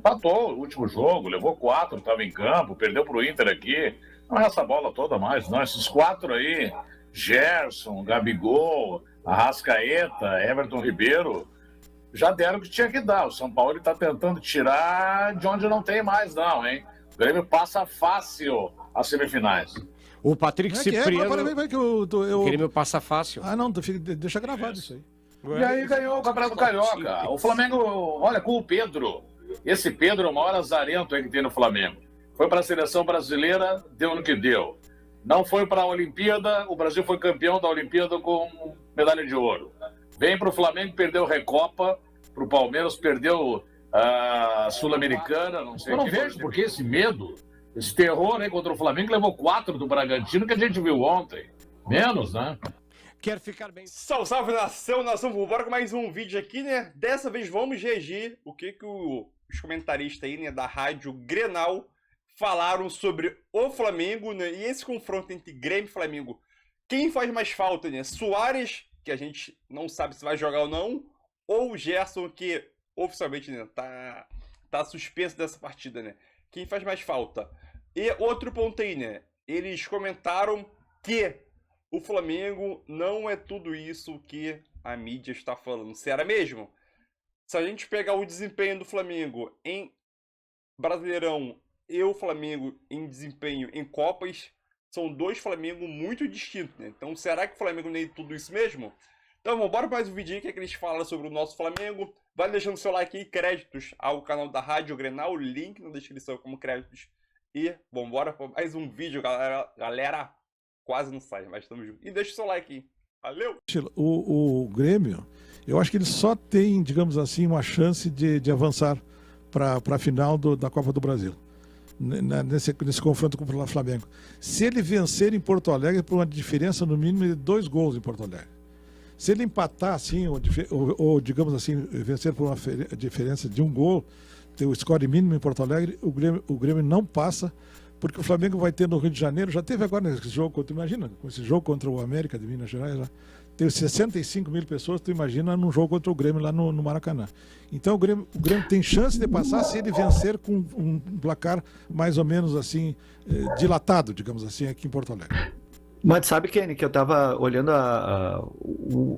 Empatou o último jogo, levou 4, estava em campo, perdeu para o Inter aqui. Não é essa bola toda mais, não. Esses 4 aí, Gerson, Gabigol, Arrascaeta, Everton Ribeiro, já deram o que tinha que dar. O São Paulo está tentando tirar de onde não tem mais, não, hein? O Grêmio passa fácil as semifinais. O Patrick Cipriano... O Grêmio passa fácil. Ah, não, deixa gravado isso aí. E aí ganhou o Campeonato Carioca. O Flamengo, olha, com o Pedro. Esse Pedro é o maior azarento aí que tem no Flamengo. Foi para a seleção brasileira, deu no que deu. Não foi para a Olimpíada, o Brasil foi campeão da Olimpíada com medalha de ouro. Vem para o Flamengo, perdeu Recopa, para o Palmeiras perdeu a Sul-Americana, não sei. Eu não vejo porque esse medo, esse terror aí contra o Flamengo levou 4 do Bragantino que a gente viu ontem. Menos, né? Quer ficar bem. Salve, salve, nação, vamos embora com mais um vídeo aqui, né? Dessa vez vamos reagir o que os comentaristas aí, né, da rádio Grenal falaram sobre o Flamengo, né? E esse confronto entre Grêmio e Flamengo. Quem faz mais falta, né? Soares, que a gente não sabe se vai jogar ou não, ou o Gerson, que oficialmente, né, tá suspenso dessa partida, né? Quem faz mais falta? E outro ponto aí, né? Eles comentaram que o Flamengo não é tudo isso que a mídia está falando. Será mesmo? Se a gente pegar o desempenho do Flamengo em Brasileirão e o Flamengo em desempenho em Copas, são 2 Flamengo muito distintos, né? Então, será que o Flamengo nem é tudo isso mesmo? Então, vamos bora para mais um vídeo aí que eles falam sobre o nosso Flamengo. Vai deixando seu like aí, créditos ao canal da Rádio Grenal, link na descrição como créditos. E vamos embora para mais um vídeo, galera. Quase não sai, mas estamos juntos. E deixa o seu like aí. Valeu! O Grêmio, eu acho que ele só tem, digamos assim, uma chance de avançar para a final da Copa do Brasil. Nesse confronto com o Flamengo. Se ele vencer em Porto Alegre por uma diferença no mínimo de 2 gols em Porto Alegre. Se ele empatar assim, ou digamos assim, vencer por uma diferença de 1 gol, ter o score mínimo em Porto Alegre, o Grêmio não passa, porque o Flamengo vai ter no Rio de Janeiro, já teve agora nesse jogo, tu imagina, com esse jogo contra o América de Minas Gerais, lá, teve 65 mil pessoas, tu imagina num jogo contra o Grêmio lá no Maracanã. Então o Grêmio tem chance de passar se ele vencer com um placar mais ou menos assim, dilatado, digamos assim, aqui em Porto Alegre. Mas sabe, Kenny, que eu tava olhando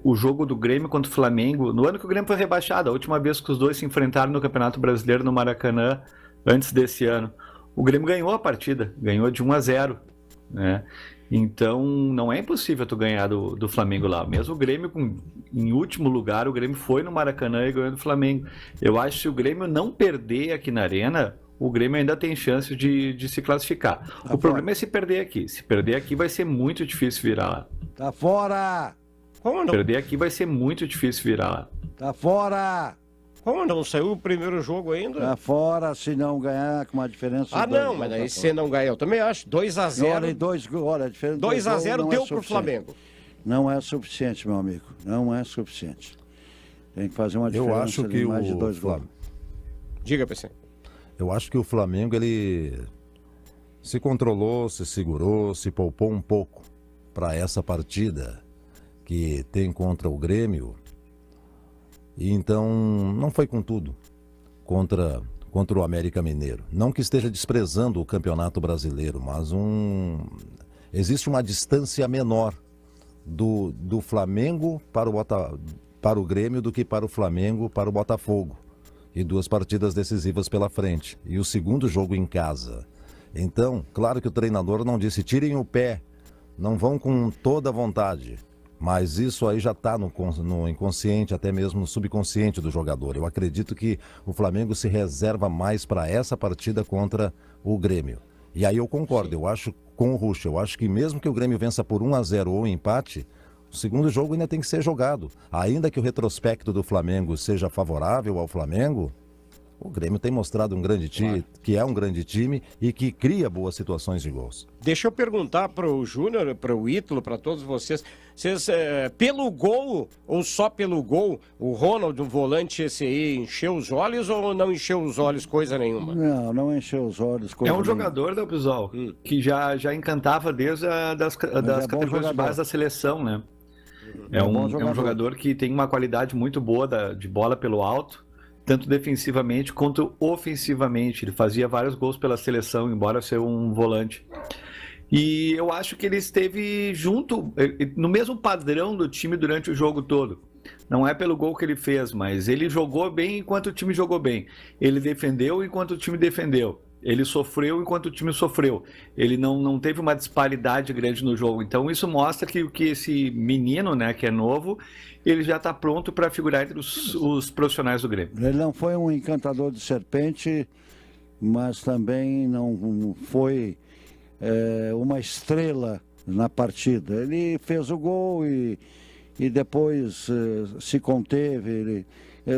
o jogo do Grêmio contra o Flamengo, no ano que o Grêmio foi rebaixado, a última vez que os dois se enfrentaram no Campeonato Brasileiro no Maracanã, antes desse ano. O Grêmio ganhou a partida, ganhou de 1-0, né? Então não é impossível tu ganhar do Flamengo lá. Mesmo o Grêmio em último lugar, o Grêmio foi no Maracanã e ganhou do Flamengo. Eu acho que se o Grêmio não perder aqui na Arena, o Grêmio ainda tem chance de se classificar. O problema é se perder aqui. Se perder aqui vai ser muito difícil virar lá. Tá fora! Como não? Perder aqui vai ser muito difícil virar lá. Tá fora! Como não? Saiu o primeiro jogo ainda? Tá fora, se não ganhar com uma diferença... Ah, não, mas aí se não ganhar, eu também acho. 2-0. Olha, a diferença 2-0 deu pro Flamengo. Não é suficiente, meu amigo. Não é suficiente. Tem que fazer uma diferença. Eu acho que mais de 2 gols. Diga, PC. Eu acho que o Flamengo, ele se controlou, se segurou, se poupou um pouco para essa partida que tem contra o Grêmio. E então não foi com tudo contra o América Mineiro. Não que esteja desprezando o Campeonato Brasileiro, mas existe uma distância menor do Flamengo para o Grêmio do que para o Flamengo para o Botafogo. E 2 partidas decisivas pela frente. E o segundo jogo em casa. Então, claro que o treinador não disse tirem o pé, não vão com toda a vontade. Mas isso aí já está no inconsciente, até mesmo no subconsciente do jogador. Eu acredito que o Flamengo se reserva mais para essa partida contra o Grêmio. E aí eu concordo, eu acho com o Rusch, eu acho que mesmo que o Grêmio vença por 1-0 ou empate, o segundo jogo ainda tem que ser jogado. Ainda que o retrospecto do Flamengo seja favorável ao Flamengo, o Grêmio tem mostrado um grande time, que é um grande time e que cria boas situações de gols. Deixa eu perguntar para o Júnior, para o Ítalo, para todos vocês, pelo gol ou só pelo gol, o Ronald, um volante esse aí, encheu os olhos ou não encheu os olhos coisa nenhuma? Não encheu os olhos coisa nenhuma. Jogador, né, pessoal, que já encantava desde das categorias de base da seleção, né? É um jogador que tem uma qualidade muito boa de bola pelo alto. tanto defensivamente quanto ofensivamente. Ele fazia vários gols pela seleção, embora ser um volante. E eu acho que ele esteve junto, no mesmo padrão do time durante o jogo todo. Não é pelo gol que ele fez, mas ele jogou bem enquanto o time jogou bem. Ele defendeu enquanto o time defendeu. Ele sofreu enquanto o time sofreu. Ele não teve uma disparidade grande no jogo. Então isso mostra que esse menino, né, que é novo, ele já está pronto para figurar entre os profissionais do Grêmio. Ele não foi um encantador de serpente, mas também não foi uma estrela na partida. Ele fez o gol e depois se conteve. Ele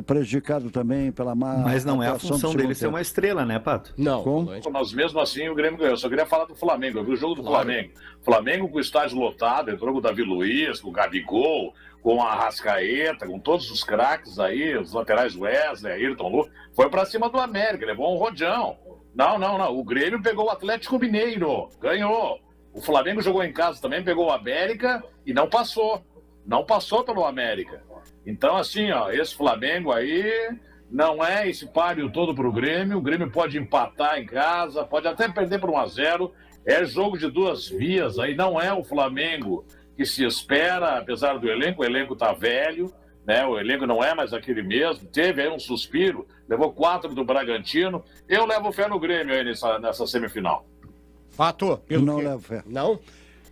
prejudicado também pela má Mas não é a atuação função do dele segundo ser uma estrela, né, Pato? Não. Mas mesmo assim o Grêmio ganhou. Eu só queria falar do Flamengo. Eu vi o jogo do Flamengo. Flamengo com o estádio lotado, entrou com o Davi Luiz, com o Gabigol, com a Arrascaeta, com todos os craques aí, os laterais Wesley, Ayrton Lu. Foi pra cima do América, levou um rodeão. Não. O Grêmio pegou o Atlético Mineiro, ganhou. O Flamengo jogou em casa também, pegou o América e não passou. Não passou pelo América. Então, assim, ó, esse Flamengo aí não é esse páreo todo pro Grêmio. O Grêmio pode empatar em casa, pode até perder por 1-0. É jogo de duas vias aí, não é o Flamengo que se espera, apesar do elenco. O elenco tá velho, né? O elenco não é mais aquele mesmo. Teve aí um suspiro, levou 4 do Bragantino. Eu levo fé no Grêmio aí nessa semifinal. Fato? Não levo fé. Não?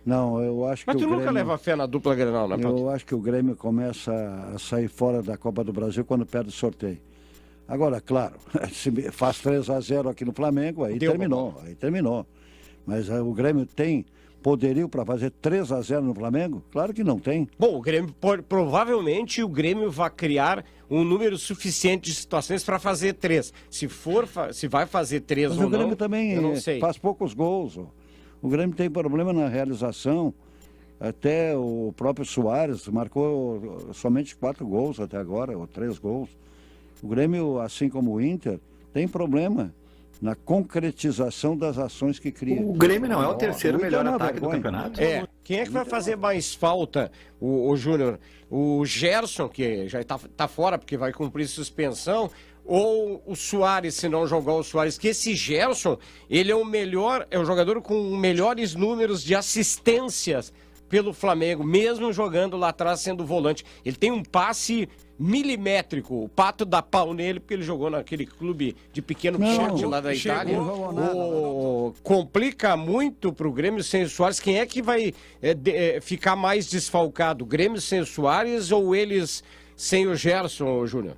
Não, eu acho Mas que tu o nunca Grêmio... leva fé na dupla Grenal, né, Pato? Eu acho que o Grêmio começa a sair fora da Copa do Brasil quando perde o sorteio. Agora, claro, se faz 3-0 aqui no Flamengo, aí terminou. Mas o Grêmio tem poderio para fazer 3-0 no Flamengo? Claro que não tem. Bom, o Grêmio, provavelmente o Grêmio vai criar um número suficiente de situações para fazer 3. Se vai fazer 3 Mas ou o Grêmio não, também eu não sei. faz poucos gols. O Grêmio tem problema na realização. Até o próprio Soares marcou somente 4 gols até agora, ou 3 gols. O Grêmio, assim como o Inter, tem problema na concretização das ações que cria. O Grêmio não é o terceiro Inter melhor é uma ataque do vergonha. campeonato? Quem é que vai fazer mais falta, o Júnior? O Gerson, que já tá fora porque vai cumprir suspensão, ou o Soares, se não jogar o Soares? Que esse Gerson, ele é o jogador com melhores números de assistências pelo Flamengo, mesmo jogando lá atrás sendo volante. Ele tem um passe milimétrico. O Pato dá pau nele porque ele jogou naquele clube de pequeno porte lá da Itália. Complica muito pro Grêmio sem o Soares. Quem é que vai ficar mais desfalcado? O Grêmio sem o Soares ou eles sem o Gerson, Júnior?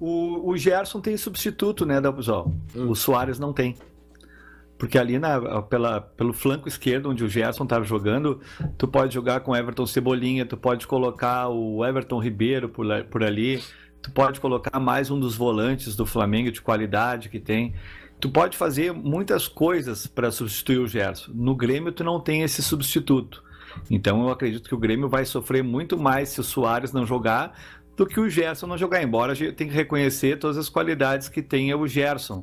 O Gerson tem substituto, né, Dalbuzol? O Soares não tem. Porque ali pelo flanco esquerdo, onde o Gerson estava jogando, tu pode jogar com o Everton Cebolinha, tu pode colocar o Everton Ribeiro por ali, tu pode colocar mais um dos volantes do Flamengo de qualidade que tem. Tu pode fazer muitas coisas para substituir o Gerson. No Grêmio, tu não tem esse substituto. Então, eu acredito que o Grêmio vai sofrer muito mais se o Soares não jogar do que o Gerson não jogar. Embora a gente tenha que reconhecer todas as qualidades que tem o Gerson.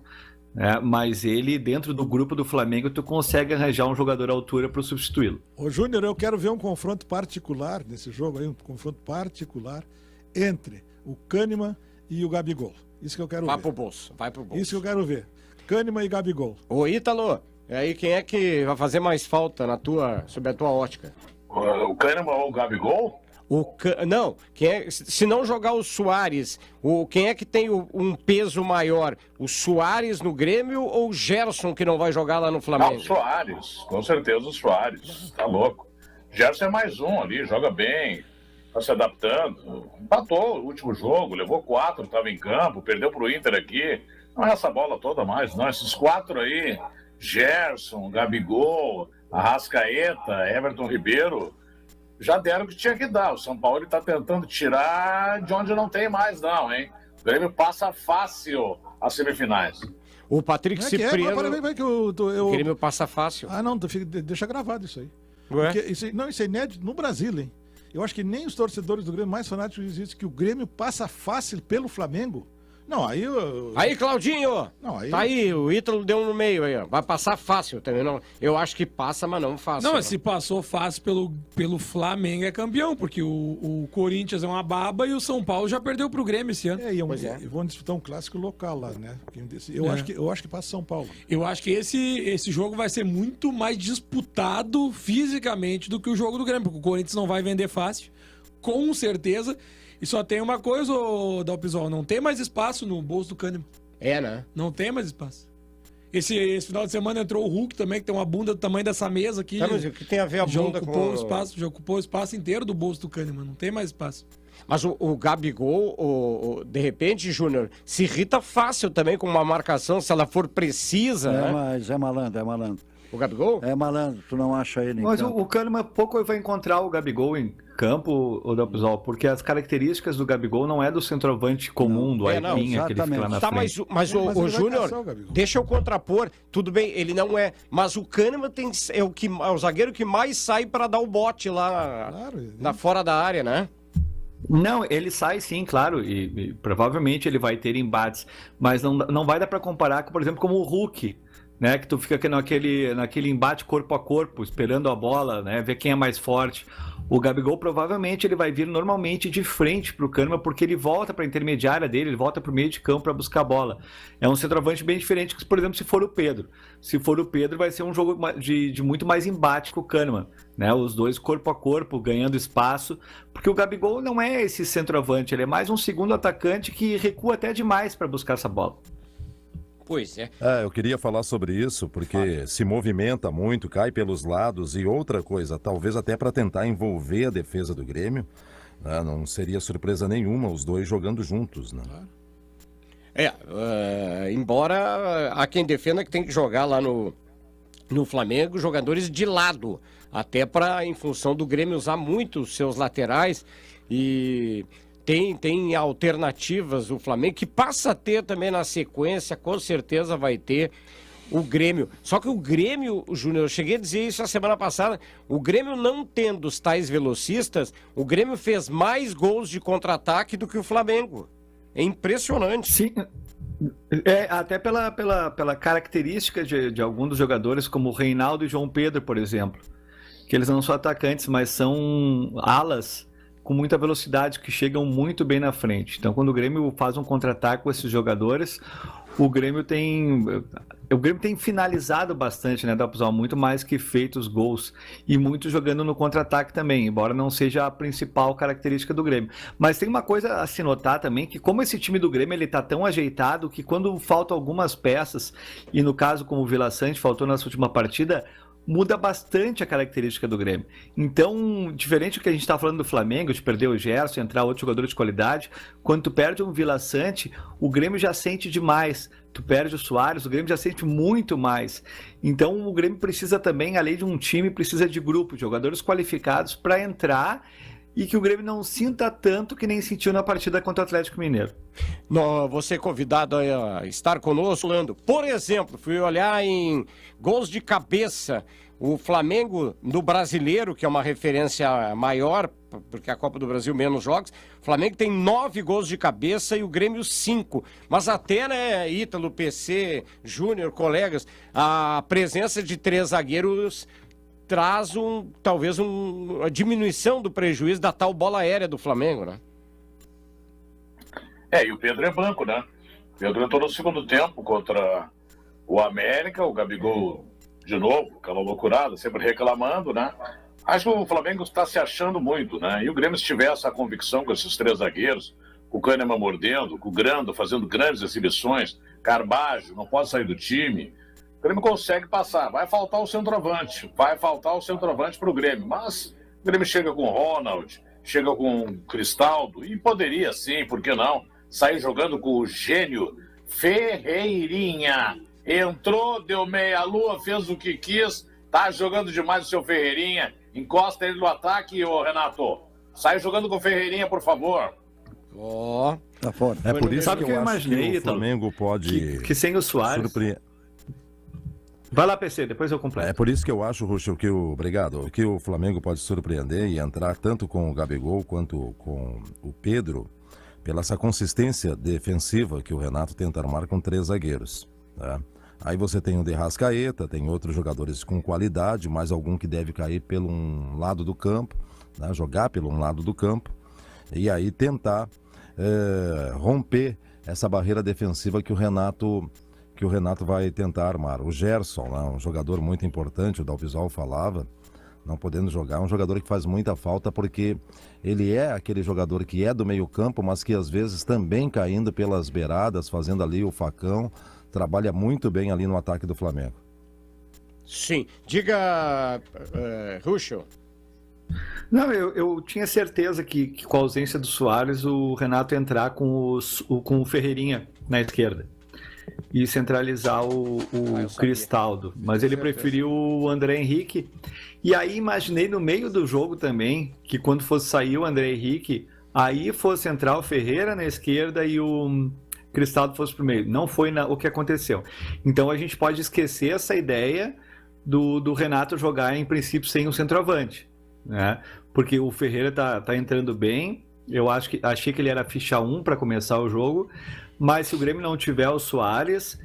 Mas ele, dentro do grupo do Flamengo, tu consegue arranjar um jogador à altura para substituí-lo. Ô Júnior, eu quero ver um confronto particular nesse jogo aí, um confronto particular entre o Kahneman e o Gabigol. Isso que eu quero ver. Vai pro bolso. Isso que eu quero ver. Kahneman e Gabigol. Ô Ítalo, aí quem é que vai fazer mais falta sob a tua ótica? O Kahneman ou o Gabigol? Não, se não jogar o Soares, quem é que tem um peso maior? O Soares no Grêmio ou o Gerson que não vai jogar lá no Flamengo? Não, o Soares, com certeza o Soares, tá louco. Gerson é mais um ali, joga bem, tá se adaptando. Empatou o último jogo, levou 4, tava em campo, perdeu pro Inter aqui. Não é essa bola toda mais, não. Esses 4 aí, Gerson, Gabigol, Arrascaeta, Everton Ribeiro, já deram o que tinha que dar. O São Paulo está tentando tirar de onde não tem mais, não, hein? O Grêmio passa fácil as semifinais. O Patrick Cipriano... O Grêmio passa fácil. Ah, não, deixa gravado isso aí. Ué? Isso é inédito no Brasil, hein? Eu acho que nem os torcedores do Grêmio mais fanáticos dizem que o Grêmio passa fácil pelo Flamengo. Não, aí... Aí, Claudinho! Não, aí... Tá aí, o Ítalo deu no meio aí, ó. Vai passar fácil também, não. Eu acho que passa, mas não fácil. Não, se passou fácil pelo Flamengo é campeão, porque o Corinthians é uma baba e o São Paulo já perdeu pro Grêmio esse ano. E vão disputar um clássico local lá, né? Eu acho que passa São Paulo. Eu acho que esse jogo vai ser muito mais disputado fisicamente do que o jogo do Grêmio, porque o Corinthians não vai vender fácil, com certeza. E só tem uma coisa, Dalpisol, não tem mais espaço no bolso do Kahneman. É, né? Não tem mais espaço. Esse final de semana entrou o Hulk também, que tem uma bunda do tamanho dessa mesa aqui. Tá, mas o que tem a ver a bunda com... Já ocupou o espaço inteiro do bolso do Kahneman, não tem mais espaço. Mas o Gabigol, de repente, Júnior, se irrita fácil também com uma marcação, se ela for precisa, né? Mas é malandro. O Gabigol? É malandro, tu não acha ele em Mas campo. o Kahneman pouco vai encontrar o Gabigol em campo, o Dalpisol, porque as características do Gabigol não é do centroavante comum, do Aipinha, que ele fica lá na frente. Mas o Júnior, deixa eu contrapor, tudo bem, ele não é, mas o Kahneman é o zagueiro que mais sai para dar o bote lá fora da área, né? Não, ele sai sim, claro, e provavelmente ele vai ter embates, mas não vai dar para comparar, por exemplo, como o Hulk, né, que tu fica naquele embate corpo a corpo, esperando a bola, né, ver quem é mais forte. O Gabigol provavelmente ele vai vir normalmente de frente pro Kahneman, porque ele volta para a intermediária dele, ele volta pro meio de campo para buscar a bola. É um centroavante bem diferente que, por exemplo, se for o Pedro. Se for o Pedro, vai ser um jogo de muito mais embate com o Kahneman, né? Os dois corpo a corpo, ganhando espaço, porque o Gabigol não é esse centroavante, ele é mais um segundo atacante que recua até demais para buscar essa bola. Pois é. Eu queria falar sobre isso, porque se movimenta muito, cai pelos lados e outra coisa, talvez até para tentar envolver a defesa do Grêmio, né? Não seria surpresa nenhuma os dois jogando juntos, né? Embora há quem defenda que tem que jogar lá no Flamengo jogadores de lado, até em função do Grêmio usar muito os seus laterais e... Tem alternativas o Flamengo, que passa a ter também na sequência, com certeza vai ter o Grêmio. Só que o Grêmio, Júnior, eu cheguei a dizer isso a semana passada, o Grêmio não tendo os tais velocistas, o Grêmio fez mais gols de contra-ataque do que o Flamengo. É impressionante. Sim, até pela característica de alguns dos jogadores, como o Reinaldo e João Pedro, por exemplo, que eles não são atacantes, mas são alas com muita velocidade, que chegam muito bem na frente. Então, quando o Grêmio faz um contra-ataque com esses jogadores, o Grêmio tem finalizado bastante, né, Dalpisol? Muito mais que feito os gols. E muito jogando no contra-ataque também, embora não seja a principal característica do Grêmio. Mas tem uma coisa a se notar também, que como esse time do Grêmio ele tá tão ajeitado, que quando faltam algumas peças, e no caso como o Vila Sante faltou nessa última partida, muda bastante a característica do Grêmio. Então, diferente do que a gente está falando do Flamengo, de perder o Gerson, entrar outro jogador de qualidade, quando tu perde um Vila Sante, o Grêmio já sente demais. Tu perde o Soares, o Grêmio já sente muito mais. Então, o Grêmio precisa também, além de um time, precisa de grupo, de jogadores qualificados para entrar e que o Grêmio não sinta tanto que nem sentiu na partida contra o Atlético Mineiro. Você é convidado a estar conosco, Lando. Por exemplo, fui olhar em gols de cabeça. O Flamengo no Brasileiro, que é uma referência maior, porque a Copa do Brasil menos jogos, o Flamengo tem 9 gols de cabeça e o Grêmio 5. Mas até, né, Ítalo, PC, Júnior, colegas, a presença de 3 zagueiros traz talvez uma diminuição do prejuízo da tal bola aérea do Flamengo, né? E o Pedro é banco, né? O Pedro entrou no segundo tempo contra o América, o Gabigol de novo, aquela loucurada, sempre reclamando, né? Acho que o Flamengo está se achando muito, né? E o Grêmio, se tiver essa convicção com esses 3 zagueiros, com o Kahneman mordendo, com o Grando fazendo grandes exibições, Carbajo não pode sair do time, o Grêmio consegue passar. Vai faltar o centroavante para o Grêmio, mas o Grêmio chega com o Ronald, chega com o Cristaldo, e poderia sim, por que não, sair jogando com o gênio Ferreirinha. Entrou, deu meia-lua, fez o que quis, tá jogando demais o seu Ferreirinha, encosta ele no ataque, ô Renato. Sai jogando com o Ferreirinha, por favor. Tá fora. É por isso Sabe que eu imaginei, que o Flamengo pode... Que sem o Soares... Vai lá, PC, depois eu completo. É por isso que eu acho, Ruxo, que o Flamengo pode surpreender e entrar tanto com o Gabigol quanto com o Pedro, pela essa consistência defensiva que o Renato tenta armar com 3 zagueiros. Tá? Aí você tem o De Arrascaeta, tem outros jogadores com qualidade, mais algum que deve cair pelo um lado do campo, né? Jogar pelo um lado do campo, e aí tentar romper essa barreira defensiva que o Renato vai tentar armar. O Gerson, né? Um jogador muito importante, o Dalpisol falava, não podendo jogar, um jogador que faz muita falta porque ele é aquele jogador que é do meio campo, mas que às vezes também caindo pelas beiradas, fazendo ali o facão, trabalha muito bem ali no ataque do Flamengo. Sim. Diga, Ruschel. Não, eu tinha certeza que com a ausência do Soares, o Renato ia entrar com o Ferreirinha na esquerda e centralizar o Cristaldo. Mas ele preferiu o André Henrique. E aí imaginei no meio do jogo também que quando fosse sair o André Henrique, aí fosse entrar o Ferreira na esquerda e o Cristaldo fosse pro meio. Não foi o que aconteceu. Então a gente pode esquecer essa ideia do Renato jogar em princípio sem um centroavante, né? Porque o Ferreira tá entrando bem. Eu achei que ele era ficha 1 para começar o jogo, mas se o Grêmio não tiver o Soares,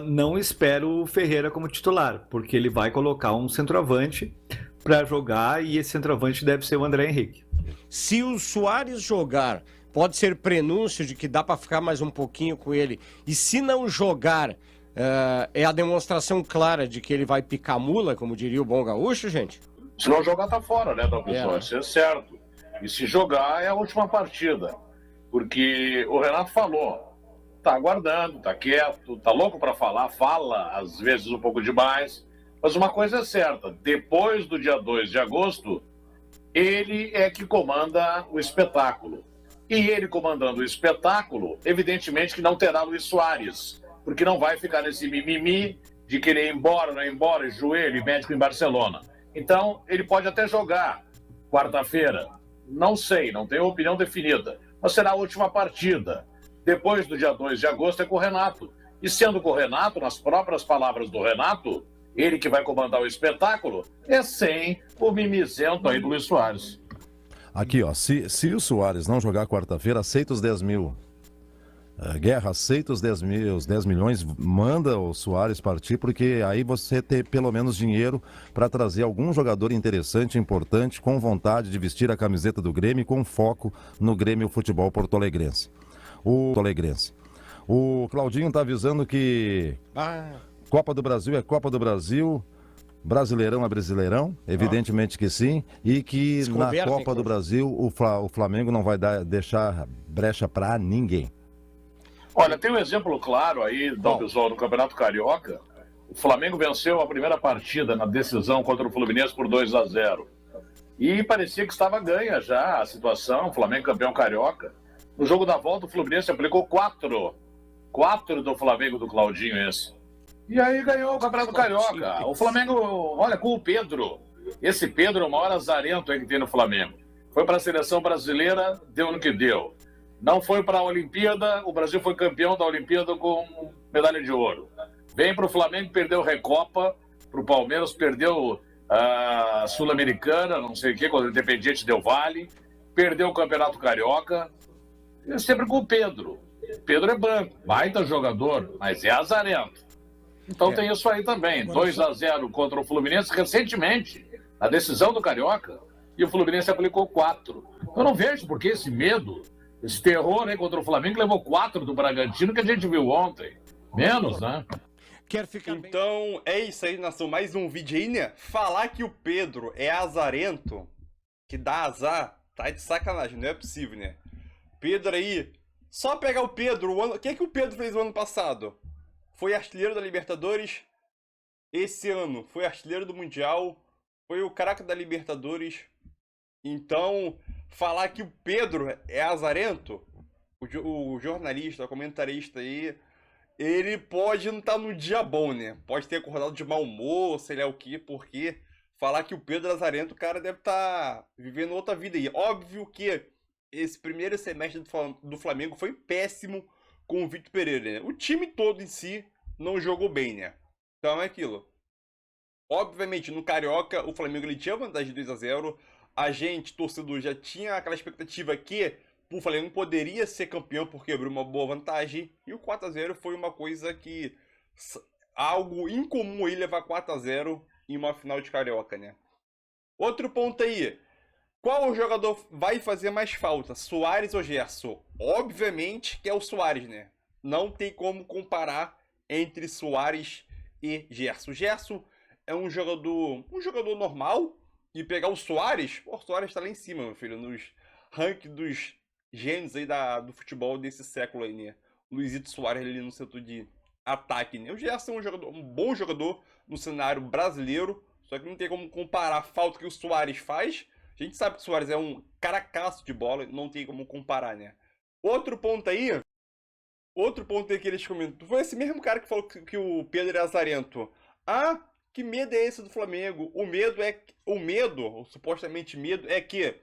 não espero o Ferreira como titular, porque ele vai colocar um centroavante para jogar e esse centroavante deve ser o André Henrique. Se o Soares jogar, pode ser prenúncio de que dá para ficar mais um pouquinho com ele. E se não jogar, é a demonstração clara de que ele vai picar mula, como diria o bom gaúcho, gente? Se não jogar, tá fora, né, Dalpisol? Isso é certo. E se jogar, é a última partida. Porque o Renato falou, tá aguardando, tá quieto, tá louco para falar, fala às vezes um pouco demais. Mas uma coisa é certa, depois do dia 2 de agosto, ele é que comanda o espetáculo. E ele comandando o espetáculo, evidentemente que não terá Luis Soares, porque não vai ficar nesse mimimi de querer ir embora, não ir embora, joelho e médico em Barcelona. Então, ele pode até jogar quarta-feira, não sei, não tenho opinião definida, mas será a última partida. Depois do dia 2 de agosto é com o Renato. E sendo com o Renato, nas próprias palavras do Renato, ele que vai comandar o espetáculo, é sem o mimizento aí do Luis Soares. Aqui, ó, se o Soares não jogar quarta-feira, aceita os 10 mil. Guerra, aceita os 10 milhões, manda o Soares partir, porque aí você tem pelo menos dinheiro para trazer algum jogador interessante, importante, com vontade de vestir a camiseta do Grêmio, com foco no Grêmio Futebol Porto-Alegrense. O Claudinho tá avisando que Copa do Brasil é Copa do Brasil, Brasileirão é Brasileirão, evidentemente que sim, e que na Copa do Brasil o Flamengo não vai deixar brecha para ninguém. Olha, tem um exemplo claro aí, Dalpisol, no Campeonato Carioca. O Flamengo venceu a primeira partida na decisão contra o Fluminense por 2-0. E parecia que estava ganha já a situação, o Flamengo campeão carioca. No jogo da volta, o Fluminense aplicou 4 do Flamengo do Claudinho esse. E aí ganhou o Campeonato Carioca. O Flamengo, olha, com o Pedro. Esse Pedro é o maior azarento aí que tem no Flamengo. Foi para a seleção brasileira, deu no que deu. Não foi para a Olimpíada, o Brasil foi campeão da Olimpíada com medalha de ouro. Vem para o Flamengo, perdeu Recopa, para o Palmeiras perdeu a Sul-Americana, não sei o que, quando o Independiente deu Vale, perdeu o Campeonato Carioca, e sempre com o Pedro. Pedro é banco, baita jogador, mas é azarento. Então tem isso aí também, 2-0 contra o Fluminense recentemente, a decisão do Carioca, e o Fluminense aplicou 4. Eu não vejo por que esse medo. Esse terror aí contra o Flamengo levou 4 do Bragantino que a gente viu ontem. Menos, né? Então, é isso aí, nação. Mais um vídeo aí, né? Falar que o Pedro é azarento, que dá azar, tá de sacanagem. Não é possível, né? Pedro aí... Só pegar o Pedro. O que é que o Pedro fez o ano passado? Foi artilheiro da Libertadores. Esse ano foi artilheiro do Mundial. Foi o craque da Libertadores. Então... Falar que o Pedro é azarento, o jornalista, o comentarista aí, ele pode não estar no dia bom, né? Pode ter acordado de mau humor, sei lá o quê, porque falar que o Pedro é azarento, o cara deve estar vivendo outra vida aí. Óbvio que esse primeiro semestre do Flamengo foi péssimo com o Vitor Pereira, né? O time todo em si não jogou bem, né? Então é aquilo. Obviamente, no Carioca, o Flamengo ele tinha vantagem de 2-0. A gente, torcedor, já tinha aquela expectativa que o Flamengo poderia ser campeão porque abriu uma boa vantagem. E o 4x0 foi uma coisa que... algo incomum aí levar 4x0 em uma final de Carioca, né? Outro ponto aí. Qual jogador vai fazer mais falta? Suárez ou Gerson? Obviamente que é o Suárez, né? Não tem como comparar entre Suárez e Gerson. O Gerson é um jogador normal. E pegar o Suárez, pô, o Suárez tá lá em cima, meu filho, nos rankings dos gênios aí do futebol desse século aí, né? Luizito Suárez ali no setor de ataque, né? O Gerson é um bom jogador no cenário brasileiro, só que não tem como comparar a falta que o Suárez faz. A gente sabe que o Suárez é um caracaço de bola, não tem como comparar, né? Outro ponto aí que eles comentam, foi esse mesmo cara que falou que o Pedro é azarento. Ah, que medo é esse do Flamengo? O supostamente medo, é que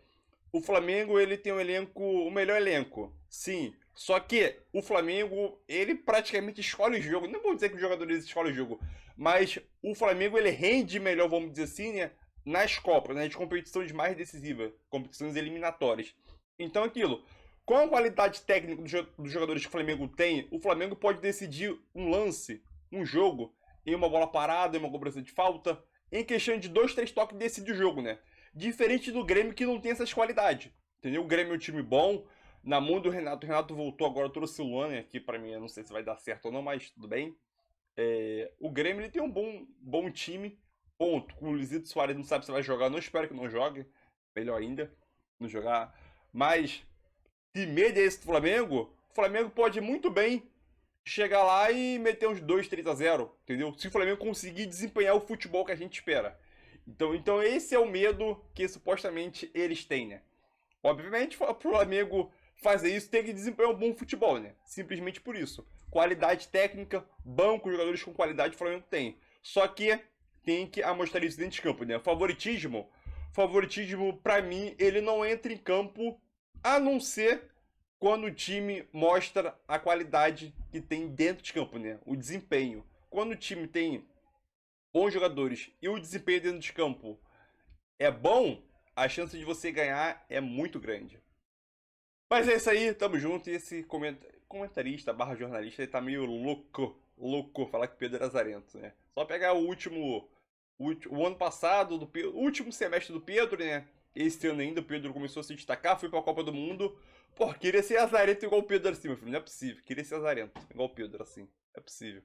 o Flamengo ele tem o melhor elenco. Sim, só que o Flamengo, ele praticamente escolhe o jogo. Não vou dizer que os jogadores escolhem o jogo, mas o Flamengo ele rende melhor, vamos dizer assim, né? Nas Copas, nas competições mais decisivas, competições eliminatórias. Então aquilo, com a qualidade técnica dos jogadores que o Flamengo tem, o Flamengo pode decidir um lance, um jogo, em uma bola parada, em uma cobrança de falta, em questão de 2, 3 toques decide o jogo, né? Diferente do Grêmio que não tem essas qualidades, entendeu? O Grêmio é um time bom, na mão do Renato. O Renato voltou agora, trouxe o Luan aqui pra mim, eu não sei se vai dar certo ou não, mas tudo bem. O Grêmio ele tem um bom time, ponto. Com o Luizito Suárez não sabe se vai jogar, não espero que não jogue, melhor ainda, não jogar. Mas, se medo é esse do Flamengo, o Flamengo pode muito bem chegar lá e meter uns 2, 3x0, entendeu? Se o Flamengo conseguir desempenhar o futebol que a gente espera. Então esse é o medo que supostamente eles têm, né? Obviamente, para o Flamengo fazer isso, tem que desempenhar um bom futebol, né? Simplesmente por isso. Qualidade técnica, banco, jogadores com qualidade o Flamengo tem. Só que tem que amostrar isso dentro de campo, né? Favoritismo, para mim, ele não entra em campo a não ser quando o time mostra a qualidade que tem dentro de campo, né? O desempenho. Quando o time tem bons jogadores e o desempenho dentro de campo é bom, a chance de você ganhar é muito grande. Mas é isso aí, tamo junto. E esse comentarista / jornalista, ele tá meio louco falar que Pedro é azarento, né? Só pegar o ano passado, o último semestre do Pedro, né? Esse ano ainda o Pedro começou a se destacar, foi pra Copa do Mundo. Pô, queria ser azarento igual o Pedro assim, meu filho. Não é possível. Queria ser azarento igual o Pedro assim. É possível.